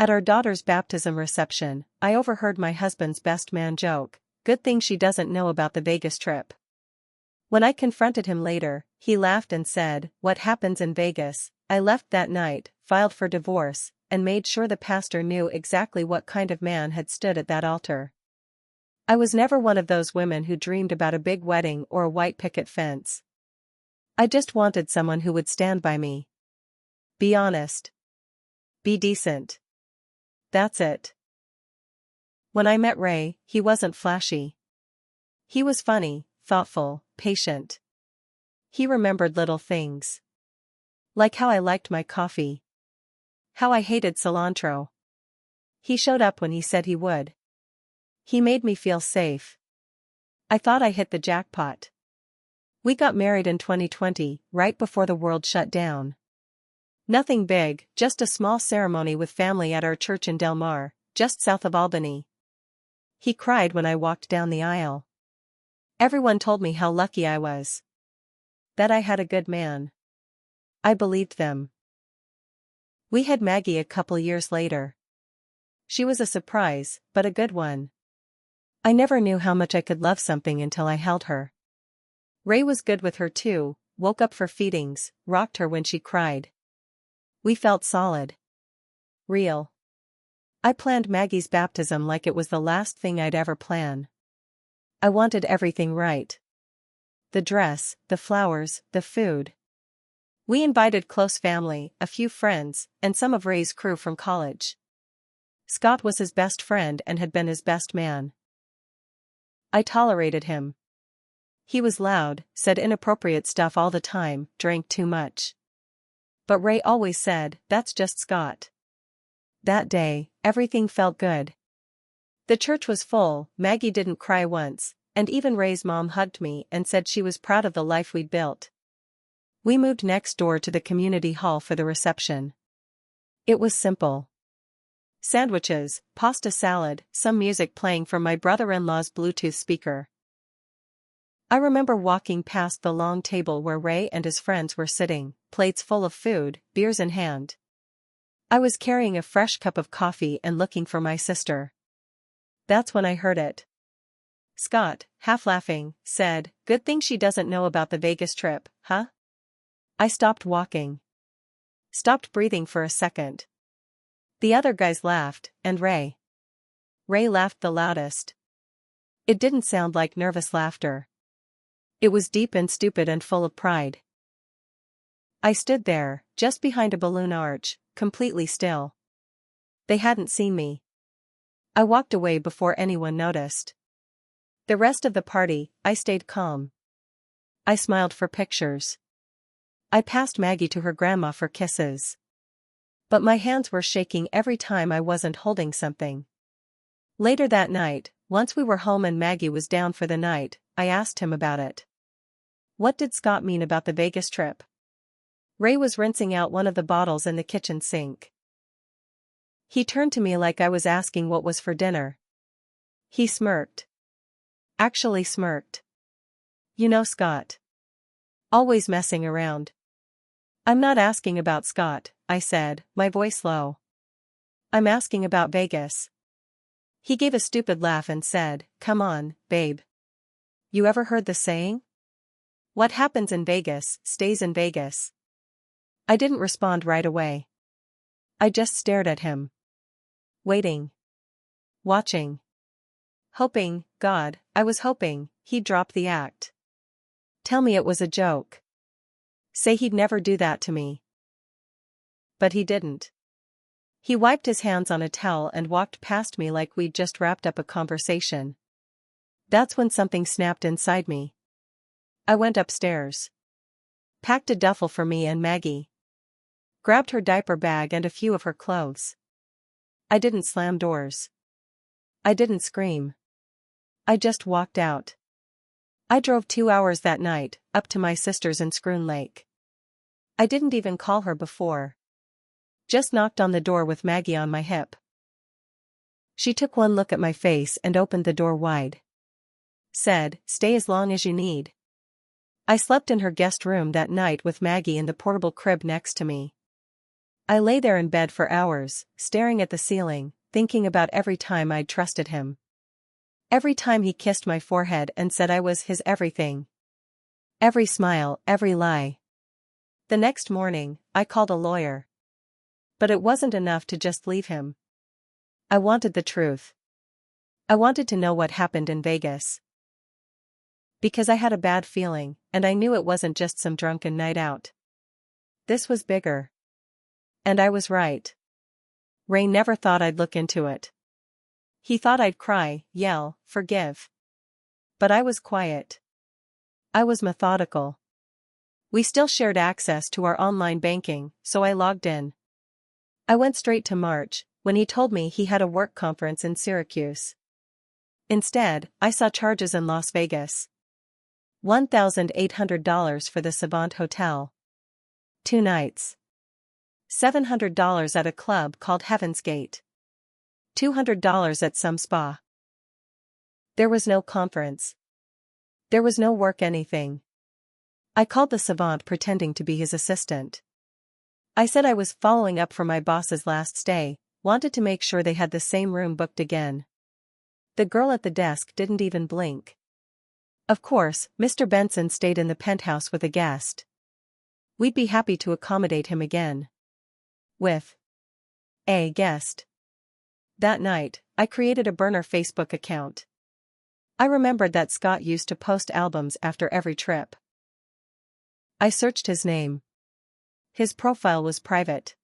At our daughter's baptism reception, I overheard my husband's best man joke, "Good thing she doesn't know about the Vegas trip." When I confronted him later, he laughed and said, "What happens in Vegas?" I left that night, filed for divorce, and made sure the pastor knew exactly what kind of man had stood at that altar. I was never one of those women who dreamed about a big wedding or a white picket fence. I just wanted someone who would stand by me. Be honest. Be decent. That's it. When I met Ray, he wasn't flashy. He was funny, thoughtful, patient. He remembered little things. Like how I liked my coffee. How I hated cilantro. He showed up when he said he would. He made me feel safe. I thought I hit the jackpot. We got married in 2020, right before the world shut down. Nothing big, just a small ceremony with family at our church in Del Mar, just south of Albany. He cried when I walked down the aisle. Everyone told me how lucky I was. That I had a good man. I believed them. We had Maggie a couple years later. She was a surprise, but a good one. I never knew how much I could love something until I held her. Ray was good with her too, woke up for feedings, rocked her when she cried. We felt solid. Real. I planned Maggie's baptism like it was the last thing I'd ever plan. I wanted everything right. The dress, the flowers, the food. We invited close family, a few friends, and some of Ray's crew from college. Scott was his best friend and had been his best man. I tolerated him. He was loud, said inappropriate stuff all the time, drank too much. But Ray always said, "That's just Scott." That day, everything felt good. The church was full, Maggie didn't cry once, and even Ray's mom hugged me and said she was proud of the life we'd built. We moved next door to the community hall for the reception. It was simple. Sandwiches, pasta salad, some music playing from my brother-in-law's Bluetooth speaker. I remember walking past the long table where Ray and his friends were sitting, plates full of food, beers in hand. I was carrying a fresh cup of coffee and looking for my sister. That's when I heard it. Scott, half laughing, said, "Good thing she doesn't know about the Vegas trip, huh?" I stopped walking. Stopped breathing for a second. The other guys laughed, and Ray laughed the loudest. It didn't sound like nervous laughter. It was deep and stupid and full of pride. I stood there, just behind a balloon arch, completely still. They hadn't seen me. I walked away before anyone noticed. The rest of the party, I stayed calm. I smiled for pictures. I passed Maggie to her grandma for kisses. But my hands were shaking every time I wasn't holding something. Later that night, once we were home and Maggie was down for the night, I asked him about it. What did Scott mean about the Vegas trip? Ray was rinsing out one of the bottles in the kitchen sink. He turned to me like I was asking what was for dinner. He smirked. Actually smirked. "You know Scott. Always messing around." "I'm not asking about Scott," I said, my voice low. "I'm asking about Vegas." He gave a stupid laugh and said, "Come on, babe. You ever heard the saying? What happens in Vegas, stays in Vegas." I didn't respond right away. I just stared at him. Waiting. Watching. Hoping, God, I was hoping, he'd drop the act. Tell me it was a joke. Say he'd never do that to me. But he didn't. He wiped his hands on a towel and walked past me like we'd just wrapped up a conversation. That's when something snapped inside me. I went upstairs. Packed a duffel for me and Maggie. Grabbed her diaper bag and a few of her clothes. I didn't slam doors. I didn't scream. I just walked out. I drove 2 hours that night, up to my sister's in Scroon Lake. I didn't even call her before. Just knocked on the door with Maggie on my hip. She took one look at my face and opened the door wide. Said, "Stay as long as you need." I slept in her guest room that night with Maggie in the portable crib next to me. I lay there in bed for hours, staring at the ceiling, thinking about every time I'd trusted him. Every time he kissed my forehead and said I was his everything. Every smile, every lie. The next morning, I called a lawyer. But it wasn't enough to just leave him. I wanted the truth. I wanted to know what happened in Vegas. Because I had a bad feeling, and I knew it wasn't just some drunken night out. This was bigger. And I was right. Ray never thought I'd look into it. He thought I'd cry, yell, forgive. But I was quiet. I was methodical. We still shared access to our online banking, so I logged in. I went straight to March, when he told me he had a work conference in Syracuse. Instead, I saw charges in Las Vegas. $1,800 for the Savant Hotel. 2 nights. $700 at a club called Heaven's Gate. $200 at some spa. There was no conference. There was no work anything. I called the Savant pretending to be his assistant. I said I was following up for my boss's last stay, wanted to make sure they had the same room booked again. The girl at the desk didn't even blink. Of course, Mr. Benson stayed in the penthouse with a guest. We'd be happy to accommodate him again. With a guest. That night, I created a burner Facebook account. I remembered that Scott used to post albums after every trip. I searched his name. His profile was private.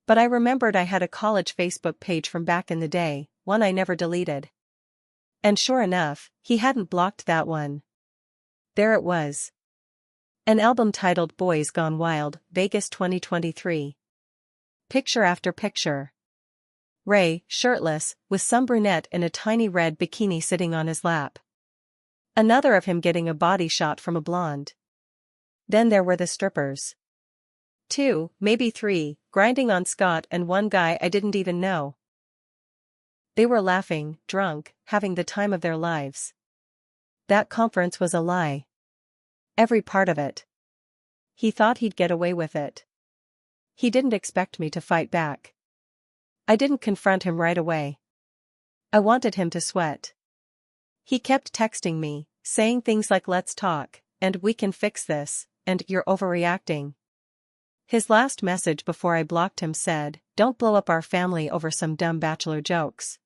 But I remembered I had a college Facebook page from back in the day, one I never deleted. And sure enough, he hadn't blocked that one. There it was. An album titled Boys Gone Wild, Vegas 2023. Picture after picture. Ray, shirtless, with some brunette in a tiny red bikini sitting on his lap. Another of him getting a body shot from a blonde. Then there were the strippers. 2, maybe 3, grinding on Scott and one guy I didn't even know. They were laughing, drunk, having the time of their lives. That conference was a lie. Every part of it. He thought he'd get away with it. He didn't expect me to fight back. I didn't confront him right away. I wanted him to sweat. He kept texting me, saying things like let's talk, and we can fix this, and you're overreacting. His last message before I blocked him said, don't blow up our family over some dumb bachelor jokes.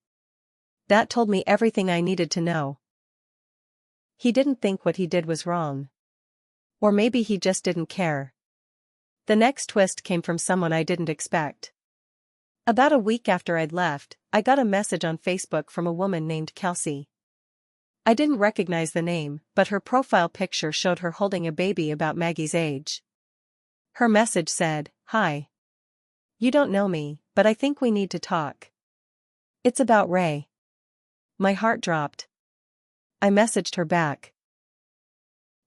That told me everything I needed to know. He didn't think what he did was wrong. Or maybe he just didn't care. The next twist came from someone I didn't expect. About a week after I'd left, I got a message on Facebook from a woman named Kelsey. I didn't recognize the name, but her profile picture showed her holding a baby about Maggie's age. Her message said, "Hi. You don't know me, but I think we need to talk. It's about Ray." My heart dropped. I messaged her back.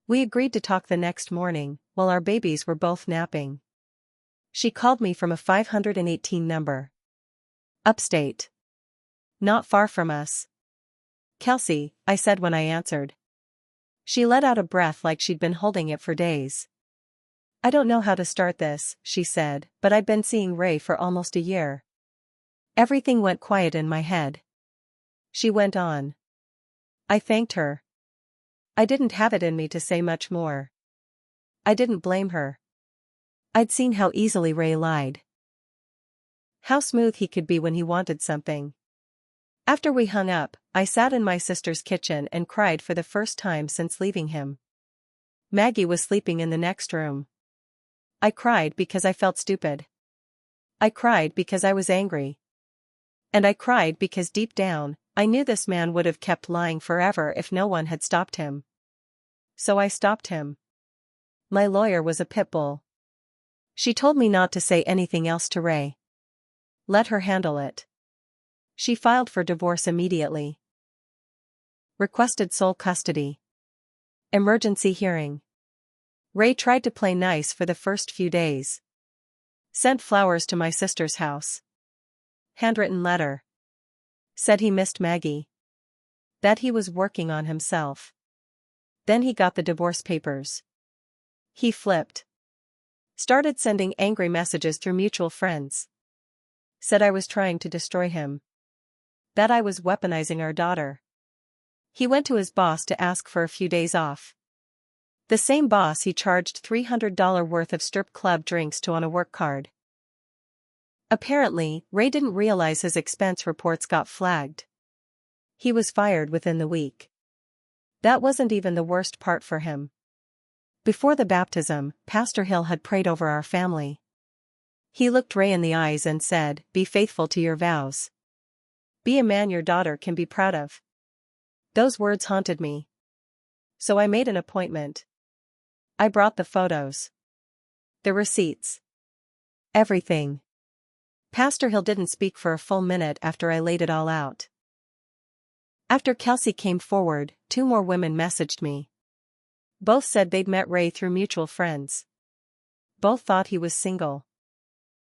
We agreed to talk the next morning, while our babies were both napping. She called me from a 518 number. Upstate. Not far from us. "Kelsey," I said when I answered. She let out a breath like she'd been holding it for days. "I don't know how to start this," she said, "but I've been seeing Ray for almost a year." Everything went quiet in my head. She went on. I thanked her. I didn't have it in me to say much more. I didn't blame her. I'd seen how easily Ray lied. How smooth he could be when he wanted something. After we hung up, I sat in my sister's kitchen and cried for the first time since leaving him. Maggie was sleeping in the next room. I cried because I felt stupid. I cried because I was angry. And I cried because deep down, I knew this man would have kept lying forever if no one had stopped him. So I stopped him. My lawyer was a pit bull. She told me not to say anything else to Ray. Let her handle it. She filed for divorce immediately. Requested sole custody. Emergency hearing. Ray tried to play nice for the first few days. Sent flowers to my sister's house. Handwritten letter. Said he missed Maggie. That he was working on himself. Then he got the divorce papers. He flipped. Started sending angry messages through mutual friends. Said I was trying to destroy him. That I was weaponizing our daughter. He went to his boss to ask for a few days off. The same boss he charged $300 worth of strip club drinks to on a work card. Apparently, Ray didn't realize his expense reports got flagged. He was fired within the week. That wasn't even the worst part for him. Before the baptism, Pastor Hill had prayed over our family. He looked Ray in the eyes and said, "Be faithful to your vows. Be a man your daughter can be proud of." Those words haunted me. So I made an appointment. I brought the photos. The receipts. Everything. Pastor Hill didn't speak for a full minute after I laid it all out. After Kelsey came forward, 2 more women messaged me. Both said they'd met Ray through mutual friends. Both thought he was single.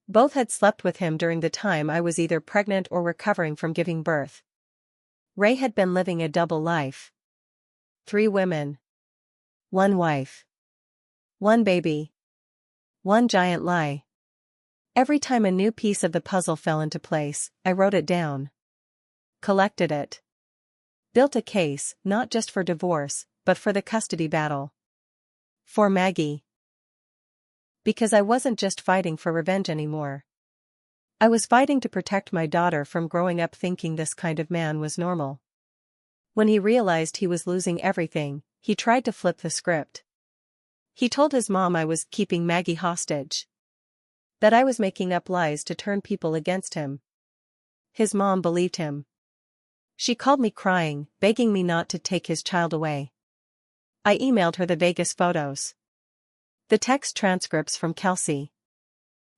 Both had slept with him during the time I was either pregnant or recovering from giving birth. Ray had been living a double life. 3 women. 1 wife. 1 baby. 1 giant lie. Every time a new piece of the puzzle fell into place, I wrote it down. Collected it. Built a case, not just for divorce, but for the custody battle. For Maggie. Because I wasn't just fighting for revenge anymore. I was fighting to protect my daughter from growing up thinking this kind of man was normal. When he realized he was losing everything, he tried to flip the script. He told his mom I was keeping Maggie hostage. That I was making up lies to turn people against him. His mom believed him. She called me crying, begging me not to take his child away. I emailed her the Vegas photos. The text transcripts from Kelsey.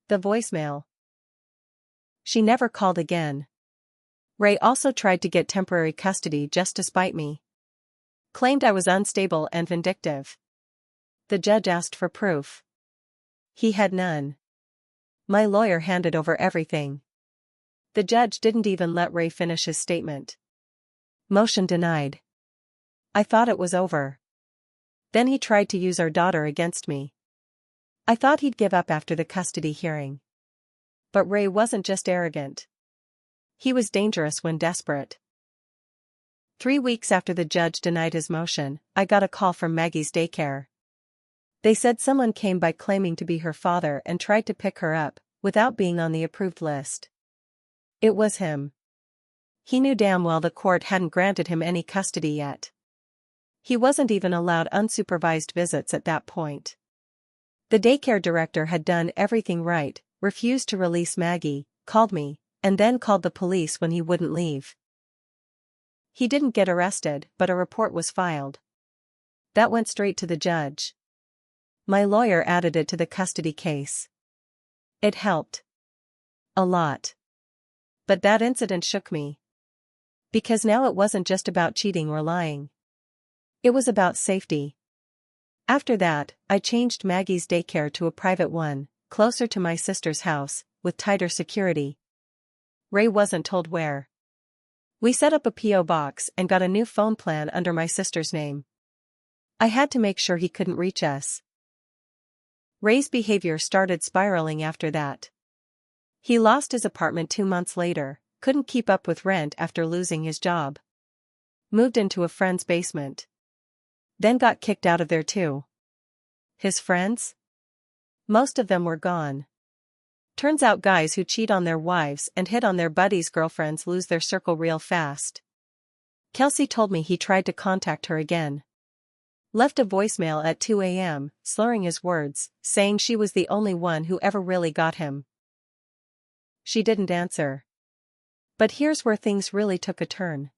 The voicemail. She never called again. Ray also tried to get temporary custody just to spite me. Claimed I was unstable and vindictive. The judge asked for proof. He had none. My lawyer handed over everything. The judge didn't even let Ray finish his statement. Motion denied. I thought it was over. Then he tried to use our daughter against me. I thought he'd give up after the custody hearing. But Ray wasn't just arrogant. He was dangerous when desperate. 3 weeks after the judge denied his motion, I got a call from Maggie's daycare. They said someone came by claiming to be her father and tried to pick her up, without being on the approved list. It was him. He knew damn well the court hadn't granted him any custody yet. He wasn't even allowed unsupervised visits at that point. The daycare director had done everything right, refused to release Maggie, called me, and then called the police when he wouldn't leave. He didn't get arrested, but a report was filed. That went straight to the judge. My lawyer added it to the custody case. It helped. A lot. But that incident shook me. Because now it wasn't just about cheating or lying. It was about safety. After that, I changed Maggie's daycare to a private one, closer to my sister's house, with tighter security. Ray wasn't told where. We set up a P.O. box and got a new phone plan under my sister's name. I had to make sure he couldn't reach us. Ray's behavior started spiraling after that. He lost his apartment 2 months later, couldn't keep up with rent after losing his job. Moved into a friend's basement. Then got kicked out of there too. His friends? Most of them were gone. Turns out guys who cheat on their wives and hit on their buddies' girlfriends lose their circle real fast. Kelsey told me he tried to contact her again. Left a voicemail at 2 a.m., slurring his words, saying she was the only one who ever really got him. She didn't answer. But here's where things really took a turn.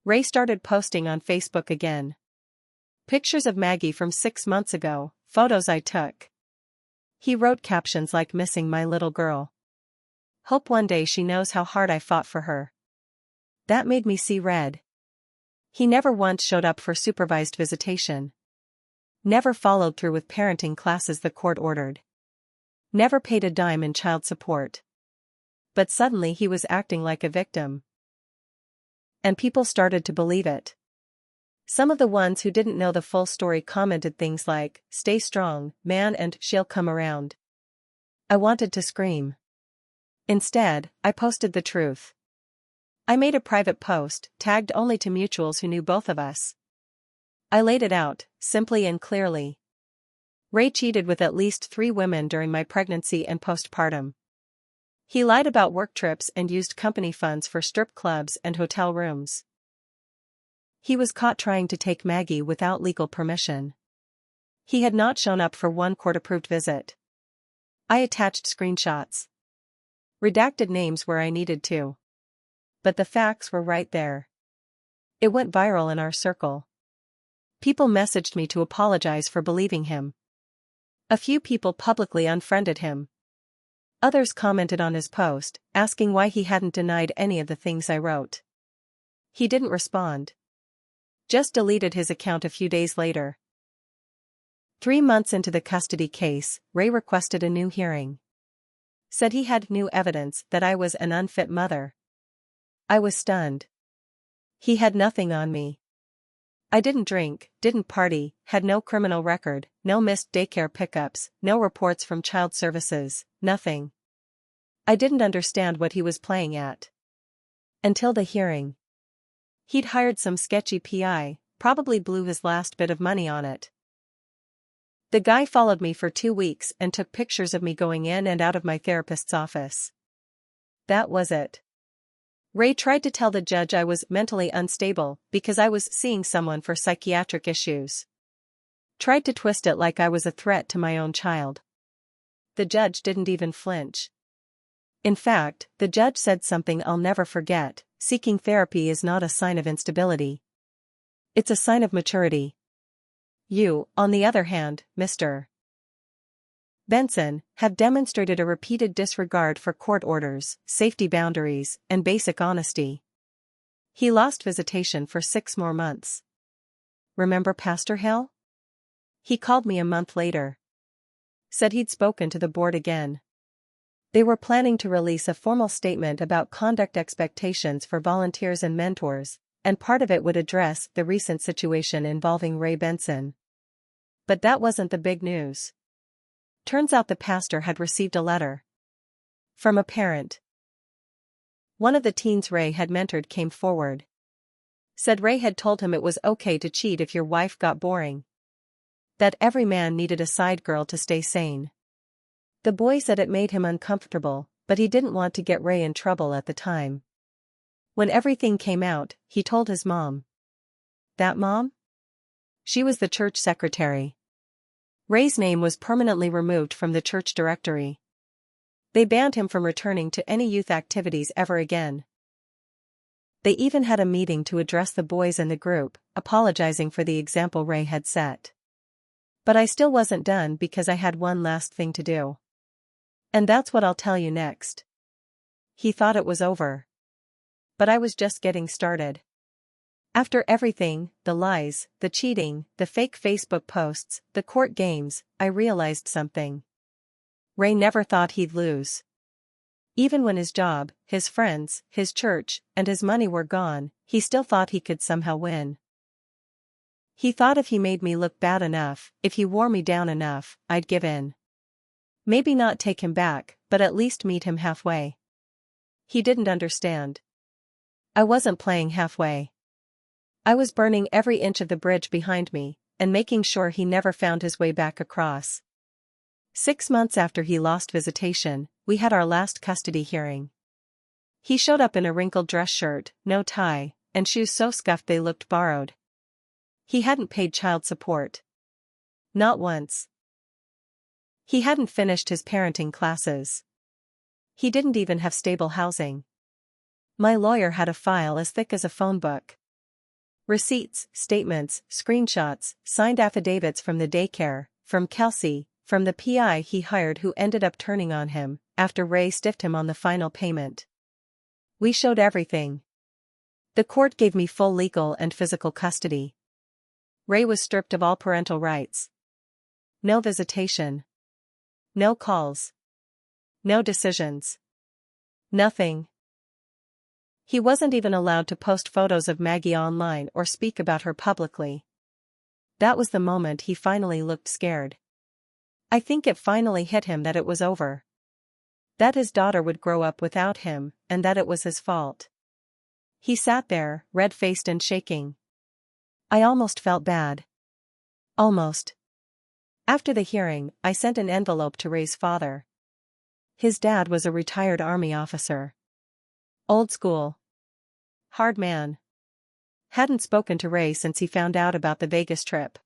Ray started posting on Facebook again. Pictures of Maggie from 6 months ago, photos I took. He wrote captions like "Missing my little girl. Hope one day she knows how hard I fought for her." That made me see red. He never once showed up for supervised visitation. Never followed through with parenting classes the court ordered. Never paid a dime in child support. But suddenly he was acting like a victim. And people started to believe it. Some of the ones who didn't know the full story commented things like, "Stay strong, man, and she'll come around." I wanted to scream. Instead, I posted the truth. I made a private post, tagged only to mutuals who knew both of us. I laid it out, simply and clearly. Ray cheated with at least 3 women during my pregnancy and postpartum. He lied about work trips and used company funds for strip clubs and hotel rooms. He was caught trying to take Maggie without legal permission. He had not shown up for one court-approved visit. I attached screenshots. Redacted names where I needed to. But the facts were right there. It went viral in our circle. People messaged me to apologize for believing him. A few people publicly unfriended him. Others commented on his post, asking why he hadn't denied any of the things I wrote. He didn't respond. Just deleted his account a few days later. 3 months into the custody case, Ray requested a new hearing. Said he had new evidence that I was an unfit mother. I was stunned. He had nothing on me. I didn't drink, didn't party, had no criminal record, no missed daycare pickups, no reports from child services, nothing. I didn't understand what he was playing at. Until the hearing. He'd hired some sketchy PI, probably blew his last bit of money on it. The guy followed me for 2 weeks and took pictures of me going in and out of my therapist's office. That was it. Ray tried to tell the judge I was mentally unstable because I was seeing someone for psychiatric issues. Tried to twist it like I was a threat to my own child. The judge didn't even flinch. In fact, the judge said something I'll never forget: seeking therapy is not a sign of instability. It's a sign of maturity. You, on the other hand, Mr. Benson, have demonstrated a repeated disregard for court orders, safety boundaries, and basic honesty. He lost visitation for 6 more months. Remember Pastor Hill? He called me a month later. Said he'd spoken to the board again. They were planning to release a formal statement about conduct expectations for volunteers and mentors, and part of it would address the recent situation involving Ray Benson. But that wasn't the big news. Turns out the pastor had received a letter from a parent. One of the teens Ray had mentored came forward. Said Ray had told him it was okay to cheat if your wife got boring. That every man needed a side girl to stay sane. The boy said it made him uncomfortable, but he didn't want to get Ray in trouble at the time. When everything came out, he told his mom. That mom? She was the church secretary. Ray's name was permanently removed from the church directory. They banned him from returning to any youth activities ever again. They even had a meeting to address the boys in the group, apologizing for the example Ray had set. But I still wasn't done because I had one last thing to do. And that's what I'll tell you next. He thought it was over. But I was just getting started. After everything, the lies, the cheating, the fake Facebook posts, the court games, I realized something. Ray never thought he'd lose. Even when his job, his friends, his church, and his money were gone, he still thought he could somehow win. He thought if he made me look bad enough, if he wore me down enough, I'd give in. Maybe not take him back, but at least meet him halfway. He didn't understand. I wasn't playing halfway. I was burning every inch of the bridge behind me, and making sure he never found his way back across. 6 months after he lost visitation, we had our last custody hearing. He showed up in a wrinkled dress shirt, no tie, and shoes so scuffed they looked borrowed. He hadn't paid child support. Not once. He hadn't finished his parenting classes. He didn't even have stable housing. My lawyer had a file as thick as a phone book. Receipts, statements, screenshots, signed affidavits from the daycare, from Kelsey, from the PI he hired who ended up turning on him after Ray stiffed him on the final payment. We showed everything. The court gave me full legal and physical custody. Ray was stripped of all parental rights. No visitation. No calls. No decisions. Nothing. He wasn't even allowed to post photos of Maggie online or speak about her publicly. That was the moment he finally looked scared. I think it finally hit him that it was over. That his daughter would grow up without him, and that it was his fault. He sat there, red-faced and shaking. I almost felt bad. Almost. After the hearing, I sent an envelope to Ray's father. His dad was a retired Army officer. Old school. Hard man. Hadn't spoken to Ray since he found out about the Vegas trip.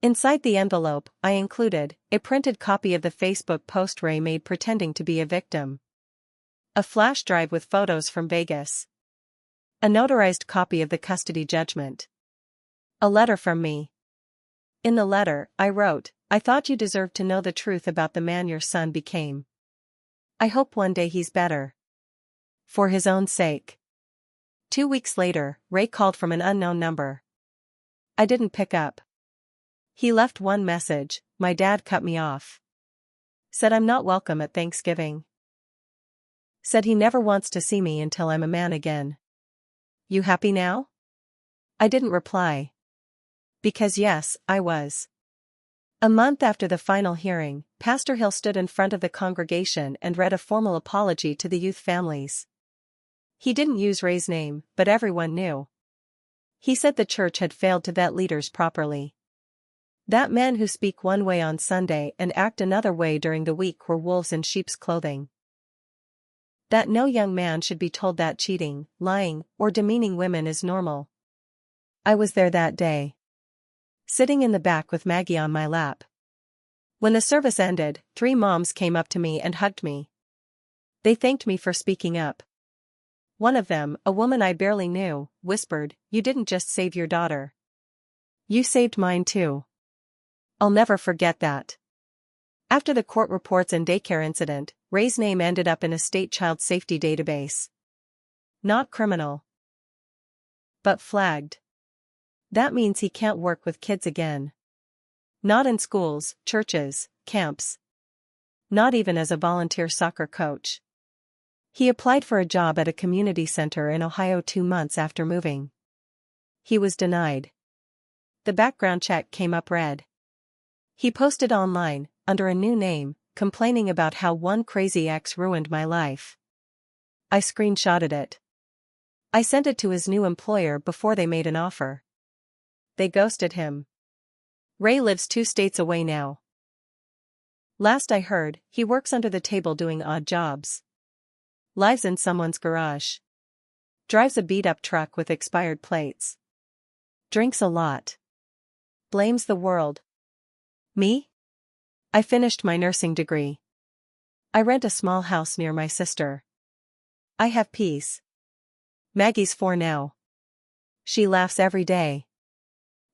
Inside the envelope, I included a printed copy of the Facebook post Ray made pretending to be a victim. A flash drive with photos from Vegas. A notarized copy of the custody judgment. A letter from me. In the letter, I wrote, "I thought you deserved to know the truth about the man your son became. I hope one day he's better. For his own sake." 2 weeks later, Ray called from an unknown number. I didn't pick up. He left one message: "My dad cut me off. Said I'm not welcome at Thanksgiving. Said he never wants to see me until I'm a man again. You happy now?" I didn't reply. Because yes, I was. A month after the final hearing, Pastor Hill stood in front of the congregation and read a formal apology to the youth families. He didn't use Ray's name, but everyone knew. He said the church had failed to vet leaders properly. That men who speak one way on Sunday and act another way during the week were wolves in sheep's clothing. That no young man should be told that cheating, lying, or demeaning women is normal. I was there that day. Sitting in the back with Maggie on my lap. When the service ended, 3 moms came up to me and hugged me. They thanked me for speaking up. One of them, a woman I barely knew, whispered, "You didn't just save your daughter. You saved mine too." I'll never forget that. After the court reports and daycare incident, Ray's name ended up in a state child safety database. Not criminal, but flagged. That means he can't work with kids again. Not in schools, churches, camps. Not even as a volunteer soccer coach. He applied for a job at a community center in Ohio 2 months after moving. He was denied. The background check came up red. He posted online, under a new name, complaining about how one crazy ex ruined my life. I screenshotted it. I sent it to his new employer before they made an offer. They ghosted him. Ray lives 2 states away now. Last I heard, he works under the table doing odd jobs. Lives in someone's garage. Drives a beat-up truck with expired plates. Drinks a lot. Blames the world. Me? I finished my nursing degree. I rent a small house near my sister. I have peace. Maggie's 4 now. She laughs every day.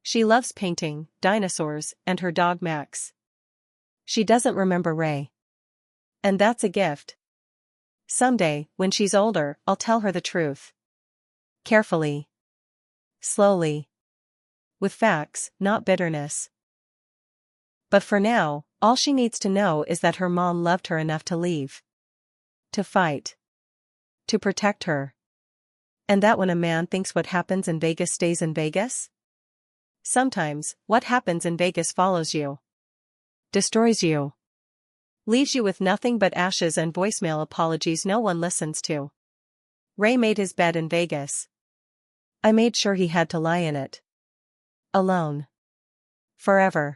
She loves painting, dinosaurs, and her dog Max. She doesn't remember Ray. And that's a gift. Someday, when she's older, I'll tell her the truth. Carefully. Slowly. With facts, not bitterness. But for now, all she needs to know is that her mom loved her enough to leave. To fight. To protect her. And that when a man thinks what happens in Vegas stays in Vegas? Sometimes, what happens in Vegas follows you. Destroys you. Leaves you with nothing but ashes and voicemail apologies no one listens to. Ray made his bed in Vegas. I made sure he had to lie in it. Alone. Forever.